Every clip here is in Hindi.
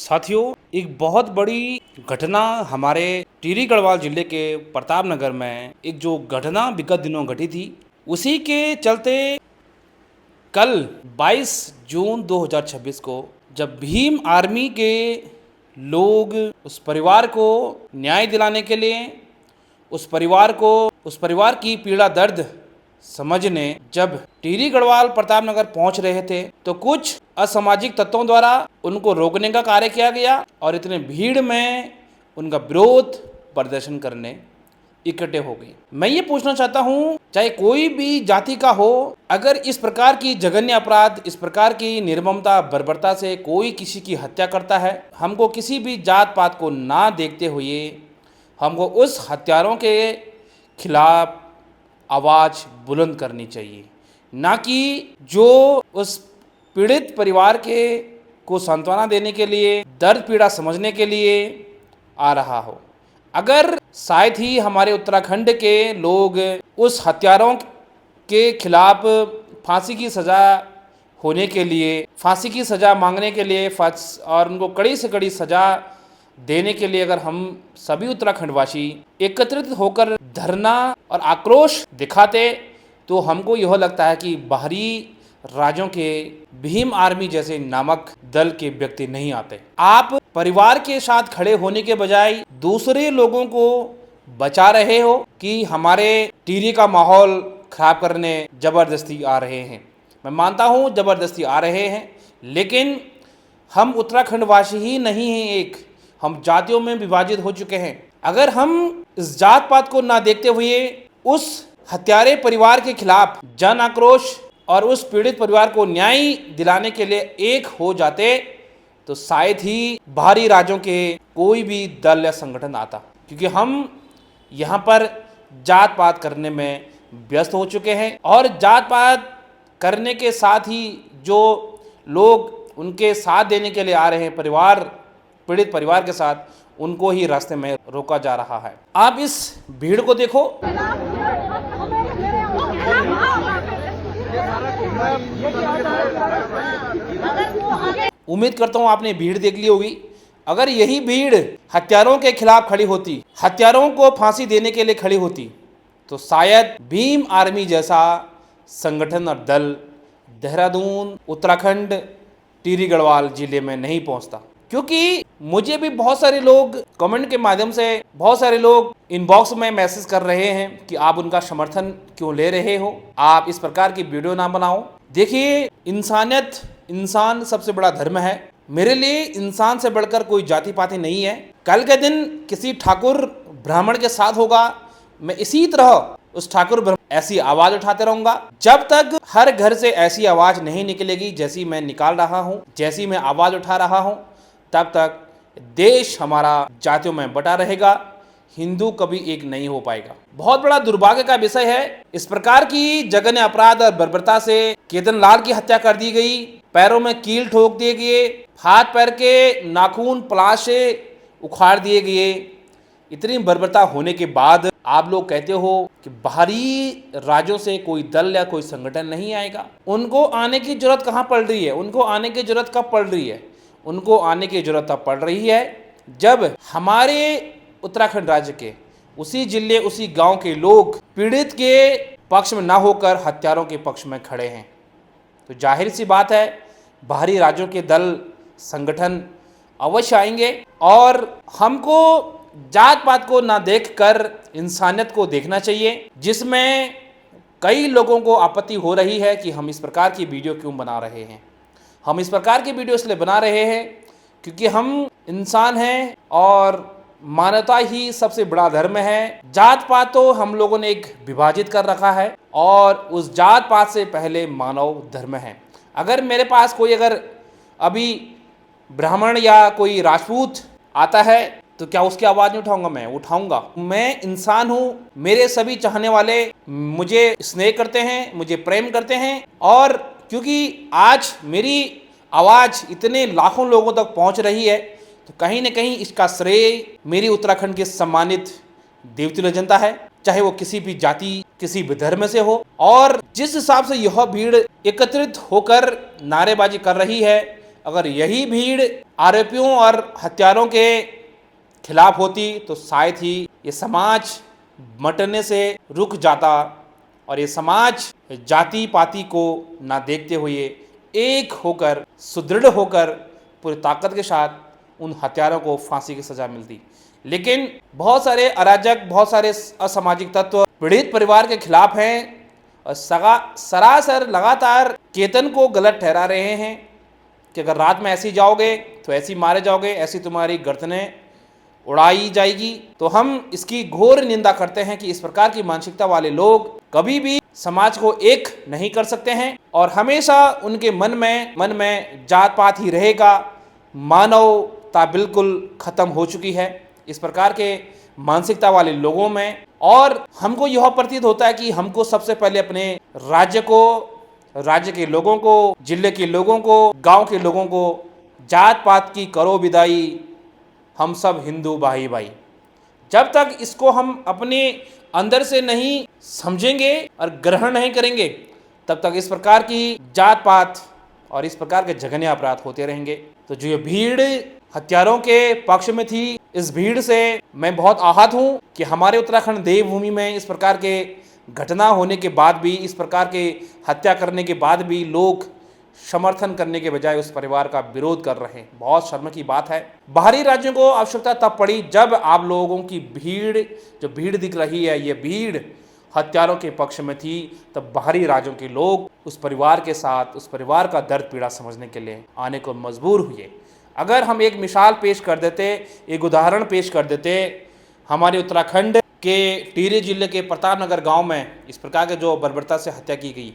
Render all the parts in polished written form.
साथियों, एक बहुत बड़ी घटना हमारे टिहरी गढ़वाल जिले के प्रताप नगर में एक जो घटना विगत दिनों घटी थी, उसी के चलते कल 22 जून 2026 को जब भीम आर्मी के लोग उस परिवार को न्याय दिलाने के लिए उस परिवार की पीड़ा दर्द समझने जब टिहरी गढ़वाल प्रताप नगर पहुंच रहे थे, तो कुछ असामाजिक तत्वों द्वारा उनको रोकने का कार्य किया गया और इतने भीड़ में उनका विरोध प्रदर्शन करने इकट्ठे हो गए। मैं ये पूछना चाहता हूँ, चाहे कोई भी जाति का हो, अगर इस प्रकार की जघन्य अपराध, इस प्रकार की निर्ममता बर्बरता से कोई किसी की हत्या करता है, हमको किसी भी जात पात को ना देखते हुए हमको उस हत्यारों के खिलाफ आवाज़ बुलंद करनी चाहिए, ना कि जो उस पीड़ित परिवार के को सांत्वना देने के लिए, दर्द पीड़ा समझने के लिए आ रहा हो। अगर शायद ही हमारे उत्तराखंड के लोग उस हत्यारों के खिलाफ फांसी की सज़ा होने के लिए, फांसी की सज़ा मांगने के लिए और उनको कड़ी से कड़ी सज़ा देने के लिए अगर हम सभी उत्तराखंडवासी एकत्रित होकर धरना और आक्रोश दिखाते, तो हमको यह लगता है कि बाहरी राज्यों के भीम आर्मी जैसे नामक दल के व्यक्ति नहीं आते। आप परिवार के साथ खड़े होने के बजाय दूसरे लोगों को बचा रहे हो कि हमारे टिहरी का माहौल खराब करने जबरदस्ती आ रहे हैं। मैं मानता हूँ जबरदस्ती आ रहे हैं, लेकिन हम उत्तराखंडवासी ही नहीं हैं, हम जातियों में विभाजित हो चुके हैं। अगर हम इस जात पात को ना देखते हुए उस हत्यारे परिवार के खिलाफ जन आक्रोश और उस पीड़ित परिवार को न्याय दिलाने के लिए एक हो जाते, तो शायद ही बाहरी राज्यों के कोई भी दल या संगठन आता, क्योंकि हम यहाँ पर जात पात करने में व्यस्त हो चुके हैं और जात पात करने के साथ ही जो लोग उनके साथ देने के लिए आ रहे हैं पीड़ित परिवार के साथ, उनको ही रास्ते में रोका जा रहा है। आप इस भीड़ को देखो। उम्मीद करता हूं आपने भीड़ देख ली होगी। अगर यही भीड़ हत्यारों के खिलाफ खड़ी होती, हत्यारों को फांसी देने के लिए खड़ी होती, तो शायद भीम आर्मी जैसा संगठन और दल देहरादून, उत्तराखंड, टिहरी गढ़वाल जिले में नहीं पहुंचता। क्योंकि मुझे भी बहुत सारे लोग कमेंट के माध्यम से, बहुत सारे लोग इनबॉक्स में मैसेज कर रहे हैं कि आप उनका समर्थन क्यों ले रहे हो, आप इस प्रकार की वीडियो ना बनाओ। देखिए, इंसानियत, इंसान सबसे बड़ा धर्म है। मेरे लिए इंसान से बढ़कर कोई जाति पाति नहीं है। कल के दिन किसी ठाकुर ब्राह्मण के साथ होगा, मैं इसी तरह उस ठाकुर ब्राह्मण ऐसी आवाज़ उठाते रहूंगा। जब तक हर घर से ऐसी आवाज़ नहीं निकलेगी जैसी मैं निकाल रहा हूँ, जैसी मैं आवाज़ उठा रहा हूँ, तब तक देश हमारा जातियों में बटा रहेगा, हिंदू कभी एक नहीं हो पाएगा। बहुत बड़ा दुर्भाग्य का विषय है, इस प्रकार की जघन्य अपराध और बर्बरता से केतन लाल की हत्या कर दी गई, पैरों में कील ठोक दिए गए, हाथ पैर के नाखून पलाश से उखाड़ दिए गए। इतनी बर्बरता होने के बाद आप लोग कहते हो कि बाहरी राज्यों से कोई दल या कोई संगठन नहीं आएगा। उनको आने की जरूरत कहाँ पड़ रही है? उनको आने की जरूरत कब पड़ रही है? उनको आने की जरूरत तब पड़ रही है जब हमारे उत्तराखंड राज्य के उसी जिले, उसी गांव के लोग पीड़ित के पक्ष में ना होकर हत्यारों के पक्ष में खड़े हैं। तो जाहिर सी बात है, बाहरी राज्यों के दल, संगठन अवश्य आएंगे और हमको जात पात को ना देखकर इंसानियत को देखना चाहिए, जिसमें कई लोगों को आपत्ति हो रही है कि हम इस प्रकार की वीडियो क्यों बना रहे हैं। हम इस प्रकार की वीडियो इसलिए बना रहे हैं क्योंकि हम इंसान हैं और मानवता ही सबसे बड़ा धर्म है। जात पात तो हम लोगों ने एक विभाजित कर रखा है और उस जात पात से पहले मानव धर्म है। अगर मेरे पास कोई अगर अभी ब्राह्मण या कोई राजपूत आता है, तो क्या उसकी आवाज़ नहीं उठाऊंगा? मैं उठाऊंगा। मैं इंसान हूँ, मेरे सभी चाहने वाले मुझे स्नेह करते हैं, मुझे प्रेम करते हैं, और क्योंकि आज मेरी आवाज़ इतने लाखों लोगों तक पहुंच रही है, तो कहीं न कहीं इसका श्रेय मेरी उत्तराखंड के सम्मानित देवतुल्य जनता है, चाहे वो किसी भी जाति, किसी भी धर्म से हो। और जिस हिसाब से यह भीड़ एकत्रित होकर नारेबाजी कर रही है, अगर यही भीड़ आरोपियों और हत्यारों के खिलाफ होती तो शायद ही ये समाज मटने से रुक जाता और ये समाज जाति पाति को ना देखते हुए एक होकर सुदृढ़ होकर पूरी ताकत के साथ उन हत्यारों को फांसी की सजा मिलती। लेकिन बहुत सारे अराजक, बहुत सारे असामाजिक तत्व पीड़ित परिवार के खिलाफ हैं और सरासर लगातार केतन को गलत ठहरा रहे हैं कि अगर रात में ऐसी जाओगे तो ऐसी मारे जाओगे, ऐसी तुम्हारी गर्दनें उड़ाई जाएगी। तो हम इसकी घोर निंदा करते हैं कि इस प्रकार की मानसिकता वाले लोग कभी भी समाज को एक नहीं कर सकते हैं और हमेशा उनके मन में जात पात ही रहेगा। मानवता बिल्कुल खत्म हो चुकी है इस प्रकार के मानसिकता वाले लोगों में। और हमको यह प्रतीत होता है कि हमको सबसे पहले अपने राज्य को, राज्य के लोगों को, जिले के लोगों को, गांव के लोगों को जात पात की करो विदाई, हम सब हिंदू भाई भाई। जब तक इसको हम अपने अंदर से नहीं समझेंगे और ग्रहण नहीं करेंगे तब तक इस प्रकार की जात पात और इस प्रकार के जघन्य अपराध होते रहेंगे। तो जो ये भीड़ हत्यारों के पक्ष में थी, इस भीड़ से मैं बहुत आहत हूँ कि हमारे उत्तराखंड देवभूमि में इस प्रकार के घटना होने के बाद भी, इस प्रकार के हत्या करने के बाद भी लोग समर्थन करने के बजाय उस परिवार का विरोध कर रहे हैं। बहुत शर्म की बात है। बाहरी राज्यों को आवश्यकता तब पड़ी जब आप लोगों की भीड़, जो भीड़ दिख रही है, ये भीड़ हत्यारों के पक्ष में थी, तब बाहरी राज्यों के लोग उस परिवार के साथ, उस परिवार का दर्द पीड़ा समझने के लिए आने को मजबूर हुए। अगर हम एक मिसाल पेश कर देते, एक उदाहरण पेश कर देते, हमारे उत्तराखंड के टिहरी जिले के प्रतापनगर गांव में इस प्रकार के जो बर्बरता से हत्या की गई,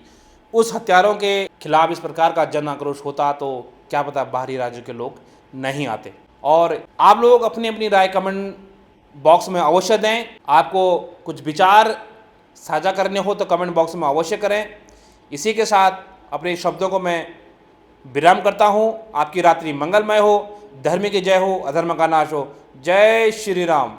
उस हत्यारों के खिलाफ इस प्रकार का जन आक्रोश होता तो क्या पता बाहरी राज्यों के लोग नहीं आते। और आप लोग अपनी अपनी राय कमेंट बॉक्स में अवश्य दें। आपको कुछ विचार साझा करने हो तो कमेंट बॉक्स में अवश्य करें। इसी के साथ अपने शब्दों को मैं विराम करता हूँ। आपकी रात्रि मंगलमय हो, धर्म की जय हो, अधर्म का नाश हो। जय श्री राम।